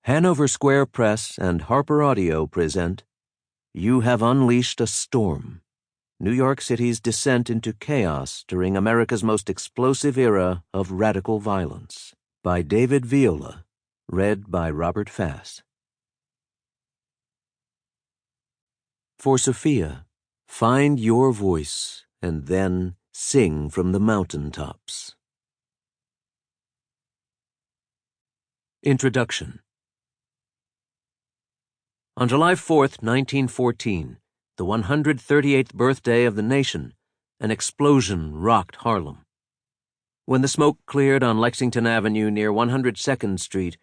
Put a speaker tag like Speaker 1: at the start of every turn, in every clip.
Speaker 1: Hanover Square Press and HarlequinAudio present You Have Unleashed a Storm, New York City's Descent into Chaos During America's Most Explosive Era of Radical Violence, by David Viola, read by Robert Fass. For Sophia, find your voice and then sing from the mountaintops. Introduction. On July 4th, 1914, the 138th birthday of the nation, an explosion rocked Harlem. When the smoke cleared on Lexington Avenue near 102nd Street,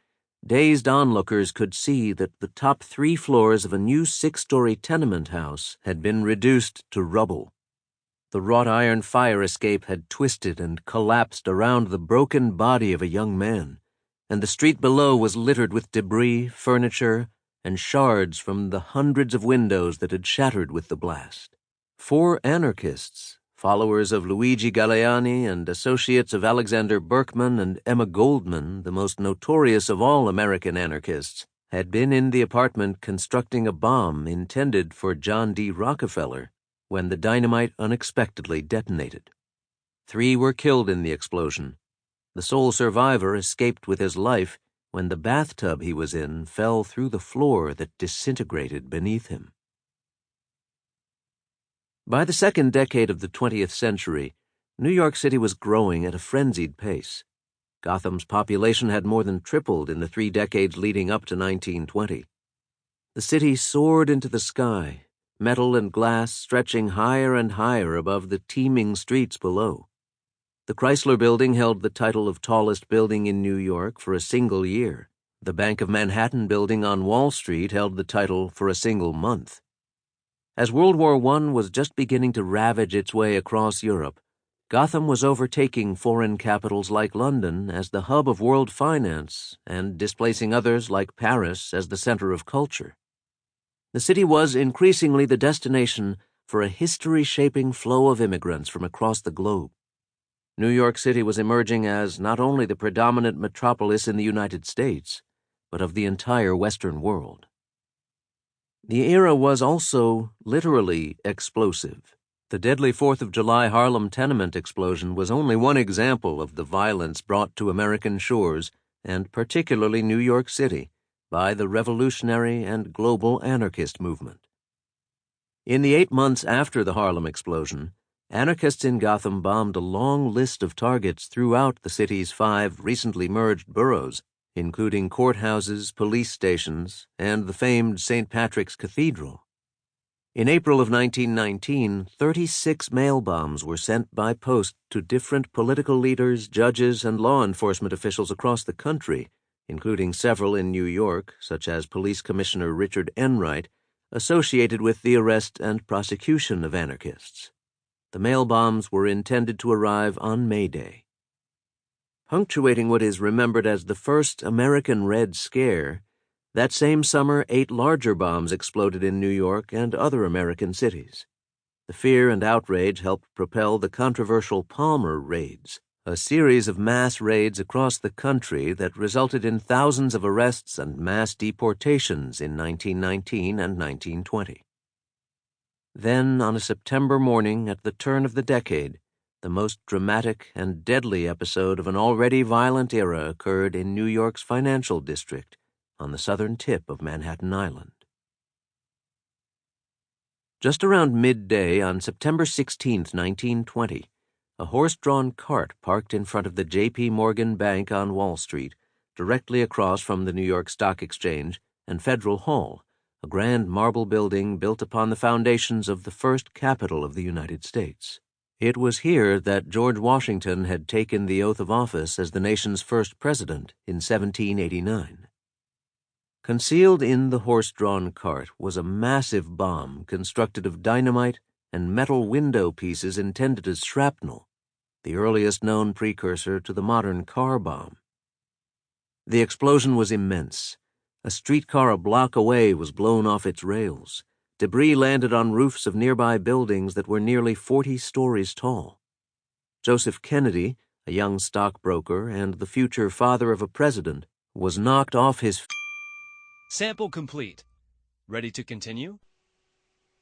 Speaker 1: dazed onlookers could see that the top 3 floors of a new 6-story tenement house had been reduced to rubble. The wrought iron fire escape had twisted and collapsed around the broken body of a young man, and the street below was littered with debris, furniture, and shards from the hundreds of windows that had shattered with the blast. 4 anarchists, followers of Luigi Galleani and associates of Alexander Berkman and Emma Goldman, the most notorious of all American anarchists, had been in the apartment constructing a bomb intended for John D. Rockefeller when the dynamite unexpectedly detonated. 3 were killed in the explosion. The sole survivor escaped with his life when the bathtub he was in fell through the floor that disintegrated beneath him. By the second decade of the 20th century, New York City was growing at a frenzied pace. Gotham's population had more than tripled in the 3 decades leading up to 1920. The city soared into the sky, metal and glass stretching higher and higher above the teeming streets below. The Chrysler Building held the title of tallest building in New York for a single year. The Bank of Manhattan building on Wall Street held the title for a single month. As World War I was just beginning to ravage its way across Europe, Gotham was overtaking foreign capitals like London as the hub of world finance and displacing others like Paris as the center of culture. The city was increasingly the destination for a history-shaping flow of immigrants from across the globe. New York City was emerging as not only the predominant metropolis in the United States, but of the entire Western world. The era was also literally explosive. The deadly 4th of July Harlem tenement explosion was only one example of the violence brought to American shores, and particularly New York City, by the revolutionary and global anarchist movement. In the 8 months after the Harlem explosion, anarchists in Gotham bombed a long list of targets throughout the city's 5 recently merged boroughs, including courthouses, police stations, and the famed St. Patrick's Cathedral. In April of 1919, 36 mail bombs were sent by post to different political leaders, judges, and law enforcement officials across the country, including several in New York, such as Police Commissioner Richard Enright, associated with the arrest and prosecution of anarchists. The mail bombs were intended to arrive on May Day. Punctuating what is remembered as the first American Red Scare, that same summer 8 larger bombs exploded in New York and other American cities. The fear and outrage helped propel the controversial Palmer raids, a series of mass raids across the country that resulted in thousands of arrests and mass deportations in 1919 and 1920. Then, on a September morning at the turn of the decade, the most dramatic and deadly episode of an already violent era occurred in New York's financial district on the southern tip of Manhattan Island. Just around midday on September 16, 1920, a horse-drawn cart parked in front of the J.P. Morgan Bank on Wall Street, directly across from the New York Stock Exchange and Federal Hall, a grand marble building built upon the foundations of the first Capitol of the United States. It was here that George Washington had taken the oath of office as the nation's first president in 1789. Concealed in the horse-drawn cart was a massive bomb constructed of dynamite and metal window pieces intended as shrapnel, the earliest known precursor to the modern car bomb. The explosion was immense. A streetcar a block away was blown off its rails. Debris landed on roofs of nearby buildings that were nearly 40 stories tall. Joseph Kennedy, a young stockbroker and the future father of a president, was knocked off his
Speaker 2: Sample complete. Ready to continue?